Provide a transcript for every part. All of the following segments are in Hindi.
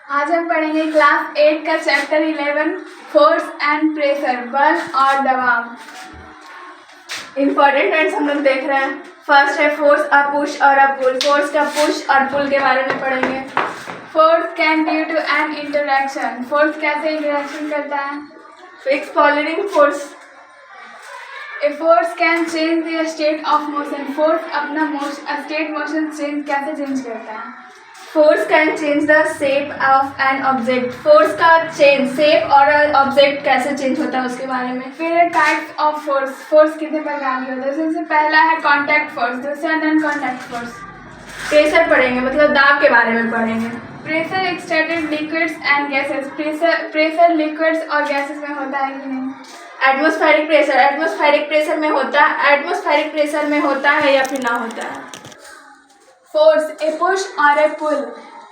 आज हम पढ़ेंगे क्लास 8 का चैप्टर 11 फोर्स एंड प्रेशर, बल और दबाव। इंपॉर्टेंट वर्ड्स हम लोग देख रहे हैं। फर्स्ट है फोर्स, अ पुश और अ पुल। फोर्स का पुश और पुल के बारे में पढ़ेंगे। Force can due to an interaction. Force कैसे इंटरैक्शन करता है? Fix following force. A force can change the state of motion. Force अपना स्टेट मोशन कैसे चेंज करता है? Force can change the shape of an object. Force का शेप और ऑब्जेक्ट कैसे चेंज होता है उसके बारे में। फिर टाइप्स ऑफ फोर्स। फोर्स कितने प्रकार के होते हैं? सबसे पहला है कॉन्टैक्ट फोर्स, दूसरा नॉन कॉन्टैक्ट फोर्स। प्रेशर पढ़ेंगे, मतलब दाब के बारे में पढ़ेंगे। Pressure extended liquids and gases. Pressure liquids और गैसेस में होता है कि नहीं? Atmospheric pressure. एटमॉस्फेरिक प्रेशर में होता है या फिर ना होता है। Force, a push or a pull.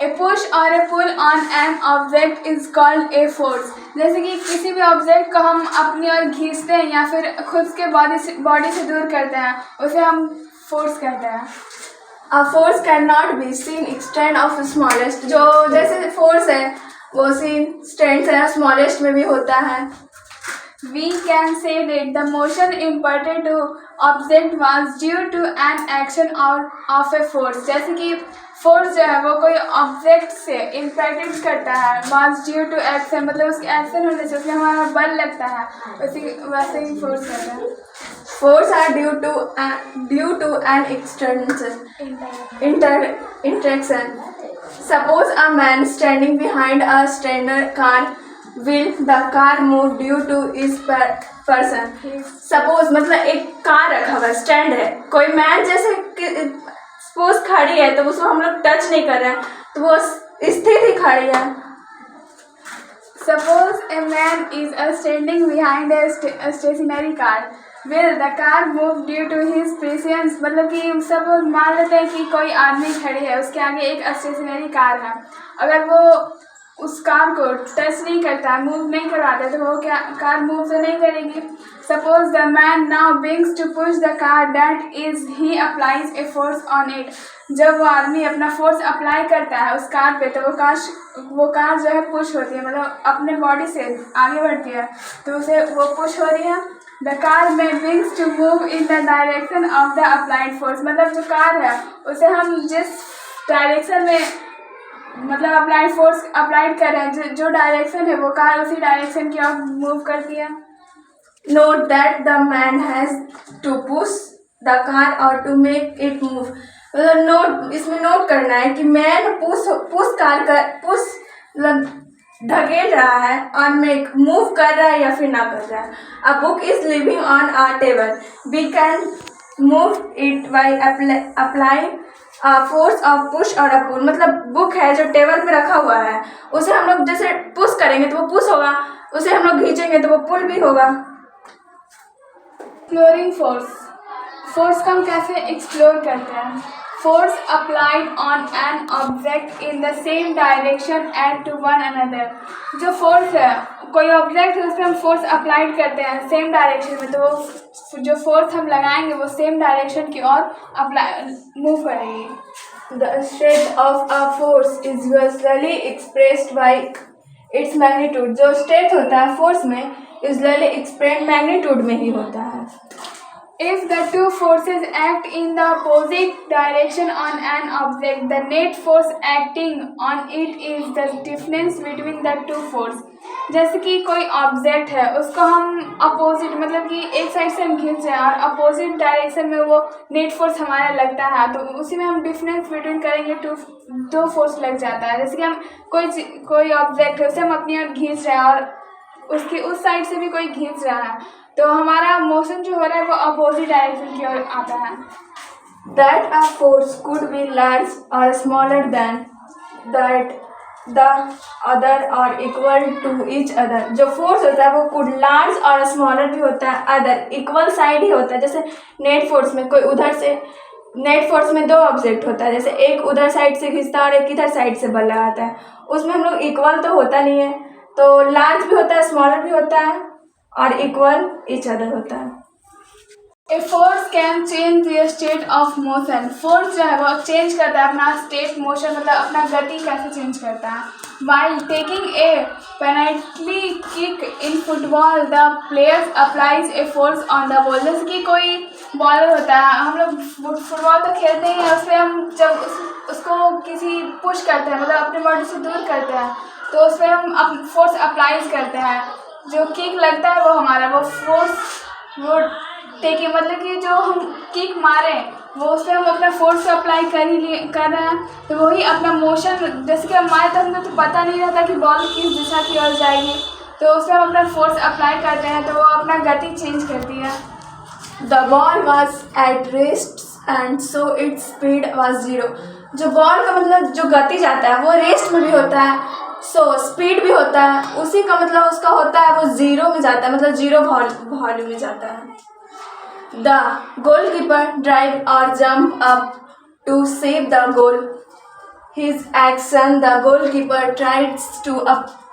A push or a pull on an object is called a force. जैसे कि किसी भी ऑब्जेक्ट को हम अपनी ओर खींचते हैं या फिर खुद के बॉडी से दूर करते हैं, उसे हम फोर्स कहते हैं। A force cannot be seen extent of smallest. जो जैसे फोर्स है वो सीन स्ट्रेंथ है, स्मॉलेस्ट में भी होता है। We can say that the motion imparted to object was due to an action of a force. जैसे कि फोर्स जो है वो कोई ऑब्जेक्ट से इम्पैक्ट करता है, was due to action, मतलब उसके एक्शन होने से उसमें हमारा बल लगता है, वैसे ही फोर्स करता है। Force are due to an interaction. Suppose a man standing behind a standard car. Will the car move due to his person? Suppose मतलब एक कार रखा हुआ स्टैंड है, कोई मैन जैसे सपोज खड़ी है तो उसको हम लोग टच नहीं कर रहे हैं तो वो स्थिर ही खड़ी है। Suppose a man is standing behind a stationary car. Will the car move due to his presence? मतलब कि सपोज मान लेते हैं कि कोई आदमी खड़ी है, उसके आगे एक स्टेशनरी कार है, अगर वो उस कार को टच नहीं करता, मूव नहीं करवाता तो वो क्या कार मूव तो नहीं करेगी। Suppose the man now begins to push the car, that is he applies a force on it. जब वो आदमी अपना फोर्स अप्लाई करता है उस कार पे तो वो कार जो है पुश होती है, मतलब अपने बॉडी से आगे बढ़ती है तो उसे वो पुश हो रही है। द कार में begins to move in the direction of the applied force, मतलब जो कार है उसे हम जिस डायरेक्शन में मतलब अप्लाइड फोर्स अप्लाइड कर रहे हैं, जो डायरेक्शन है वो कार उसी डायरेक्शन की ओर मूव करती है। Note that the man has to push the car और टू मेक इट मूव। मतलब इसमें नोट करना है कि मैन पुश मतलब धकेल रहा है और मेक मूव कर रहा है या फिर ना कर रहा है। A book is living on a table, we can move it by applying force of push और अ पुल। मतलब बुक है जो टेबल पे रखा हुआ है, उसे हम लोग जैसे पुश करेंगे तो वो पुश होगा, उसे हम लोग खींचेंगे तो वो पुल भी होगा। Exploring force. फोर्स को हम कैसे एक्सप्लोर करते हैं? Force applied on an object in the same direction and to one another. जो फोर्स है, कोई ऑब्जेक्ट है उस पर हम फोर्स अप्लाइड करते हैं सेम डायरेक्शन में, तो वो जो फोर्स हम लगाएंगे वो सेम डायरेक्शन की ओर मूव करेगी। The state of a force is usually expressed by its magnitude. जो स्टेट होता है फोर्स में यूजुअली एक्सप्रेस मैग्नीट्यूड में ही होता है। If the two forces act in the opposite direction on an object, the net force acting on it is the difference between the two forces. जैसे कि कोई ऑब्जेक्ट है उसको हम अपोजिट मतलब कि एक साइड से हम खींच रहे हैं और अपोजिट डायरेक्शन में वो नेट फोर्स हमारा लगता है, तो उसी में हम डिफरेंस बिटवीन करेंगे दो फोर्स लग जाता है। जैसे कि हम कोई ऑब्जेक्ट है उसे हम अपनी ओर खींच रहे हैं और उसकी उस साइड से भी कोई खींच रहा है, तो हमारा मोशन जो हो रहा है वो अपोजिट डायरेक्शन की ओर आता है। That a force could be large और smaller than that the other और इक्वल टू ईच अदर। जो फोर्स होता है वो कुड लार्ज और स्मॉलर भी होता है, अदर इक्वल साइड ही होता है। जैसे नेट फोर्स में नेट फोर्स में दो ऑब्जेक्ट होता है, जैसे एक उधर साइड से खींचता है और एक इधर साइड से बल लगाता है, उसमें हम लोग इक्वल तो होता नहीं है, तो लार्ज भी होता है, स्मॉलर भी होता है और इक्वल ईच अदर होता है। ए force can change the state of motion. Force जो है वो चेंज करता है अपना स्टेट मोशन, मतलब अपना गति कैसे चेंज करता है। While taking a penalty kick in football the players applies a force on the ball. जैसे कि कोई बॉलर होता है, हम लोग फुटबॉल तो खेलते ही हैं, उसमें हम जब उसको किसी पुश करते हैं, मतलब अपने बॉडी से दूर करते हैं, तो उसमें हम फोर्स अप्लाइज करते हैं। जो किक लगता है वो हमारा वो फोर्स वो टेकिंग, मतलब कि जो हम किक मारे वो उसमें हम अपना फोर्स अप्लाई कर रहे हैं, तो वही अपना मोशन, जैसे कि हम मारे तो हमें तो पता नहीं रहता कि बॉल किस दिशा की ओर जाएगी, तो उसमें हम अपना फोर्स अप्लाई करते हैं, तो वो अपना गति चेंज करती है। The ball was at rest and so its speed was zero. जो बॉल का मतलब जो गति जाता है वो रेस्ट में भी होता है, सो स्पीड भी होता है, उसी का मतलब उसका होता है वो ज़ीरो में जाता है, मतलब ज़ीरो वॉल्यूम में जाता है। The goalkeeper drive or jump up to save the goal. His action, the goalkeeper tries to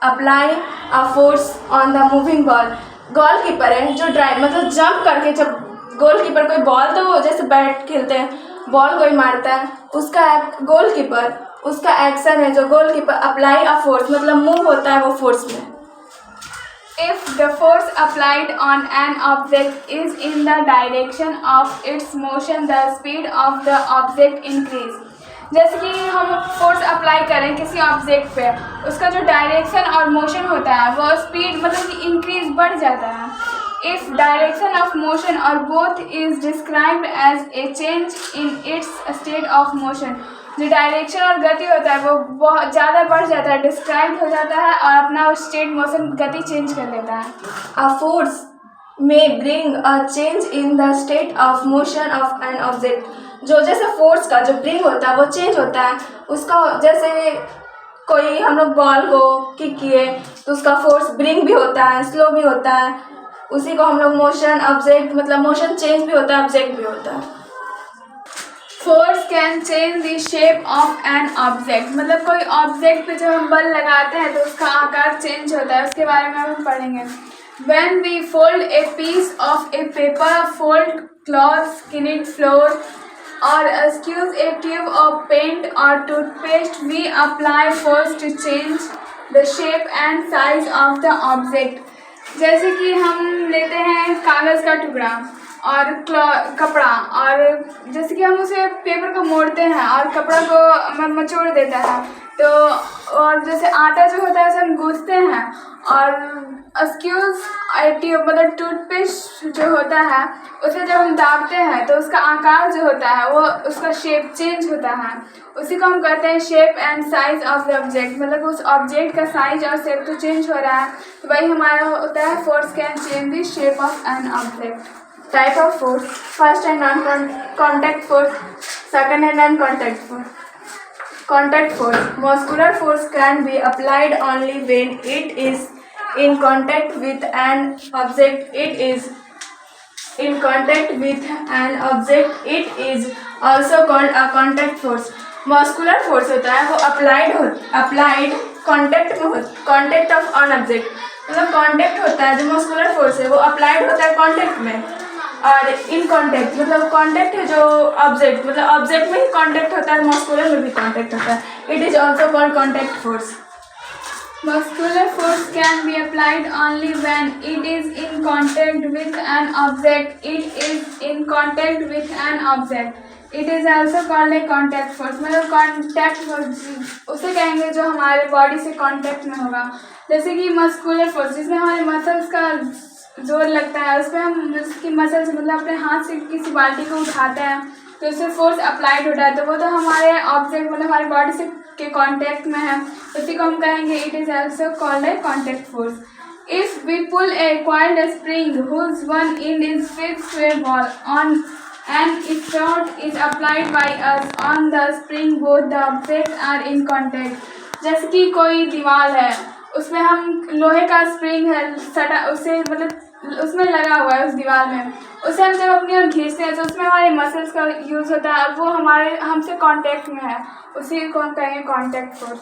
apply a force on the moving ball. Goalkeeper है जो ड्राइव मतलब जंप करके, जब गोलकीपर कोई बॉल, तो वो जैसे बैट खेलते हैं, बॉल कोई मारता है, उसका गोलकीपर उसका एक्शन है जो गोलकीपर अप्लाई अ फोर्स, मतलब मूव होता है वो फोर्स में। If the force applied on an object is in the direction of its motion, the speed of the object increase. जैसे कि हम फोर्स अप्लाई करें किसी ऑब्जेक्ट पे, उसका जो डायरेक्शन और मोशन होता है वो स्पीड मतलब कि इंक्रीज बढ़ जाता है। इफ डायरेक्शन ऑफ मोशन और both is described as a change in its state of motion. जो डायरेक्शन और गति होता है वो बहुत ज़्यादा बढ़ जाता है, डिस्क्राइब हो जाता है और अपना स्टेट मोशन गति चेंज कर लेता है। A force may bring a change in the state of motion of an object. जो जैसे फोर्स का जो ब्रिंग होता है वो चेंज होता है, उसका जैसे कोई हम लोग बॉल को किक किए तो उसका फोर्स ब्रिंग भी होता है, स्लो भी होता है, उसी को हम लोग मोशन ऑब्जेक्ट, मतलब मोशन चेंज भी होता है, ऑब्जेक्ट भी होता है। Force can change the shape of an object, मतलब कोई ऑब्जेक्ट पे जब हम बल लगाते हैं तो उसका आकार चेंज होता है, उसके बारे में हम पढ़ेंगे। When we fold a piece of a paper, fold cloth, skin floor, or squeeze a tube of paint or toothpaste, we apply force to change the shape and size of the object. जैसे कि हम लेते हैं कागज़ का टुकड़ा और कपड़ा, और जैसे कि हम उसे पेपर को मोड़ते हैं और कपड़ा को मचोड़ देता है, तो और जैसे आटा जो होता है उसे हम गूँथते हैं, और स्क्यूज ट्यूब मतलब टूथपेस्ट जो होता है उसे जब हम दाबते हैं तो उसका आकार जो होता है वो उसका शेप चेंज होता है, उसी को हम कहते हैं shape and size of the object. मतलब उस ऑब्जेक्ट का साइज और शेप तो चेंज हो रहा है, तो वही हमारा होता है force can change the shape of an object. Type of force, first है नॉन कॉन्टैक्ट फोर्स, सेकंड है non contact force. Contact force, muscular force can be applied only when it is in contact with an object. It is in contact with an object. It is also called a contact force. Muscular force होता है वो applied contact में contact of an object, मतलब contact होता है जो muscular force है वो applied होता है contact में, और इन कॉन्टैक्ट मतलब कॉन्टैक्ट है जो ऑब्जेक्ट, मतलब ऑब्जेक्ट में ही कॉन्टैक्ट होता है, मस्कुलर में भी कॉन्टैक्ट होता है। It is also called contact force. Muscular force can be applied only when it is in contact with an object. It is in contact with an object. It is also called a contact force, मतलब कॉन्टैक्ट फोर्स उसे कहेंगे जो हमारे बॉडी से कॉन्टैक्ट में होगा। जैसे कि मस्कुलर फोर्स जिसमें हमारे मसल्स का जोर लगता है, उसमें हम उसकी मसल से मतलब अपने हाथ से किसी बाल्टी को उठाते हैं तो उससे फोर्स अप्लाइड होता है, तो वो तो हमारे ऑब्जेक्ट मतलब हमारे बॉडी से के कांटेक्ट में है, उसी को हम कहेंगे it is also called a contact force. If we pull a coiled spring whose one end is fixed to a ball on and if force is applied by us on the spring, both the objects are in contact. जैसे कि कोई दीवार है उसमें हम लोहे का स्प्रिंग है सटा, उसे मतलब उसमें लगा हुआ है उस दीवार में, उसे हम जब अपनी ओर खींचते हैं तो उसमें हमारे मसल्स का यूज़ होता है और वो हमारे हमसे कांटेक्ट में है, उसी को हम कहेंगे कांटेक्ट फोर्स।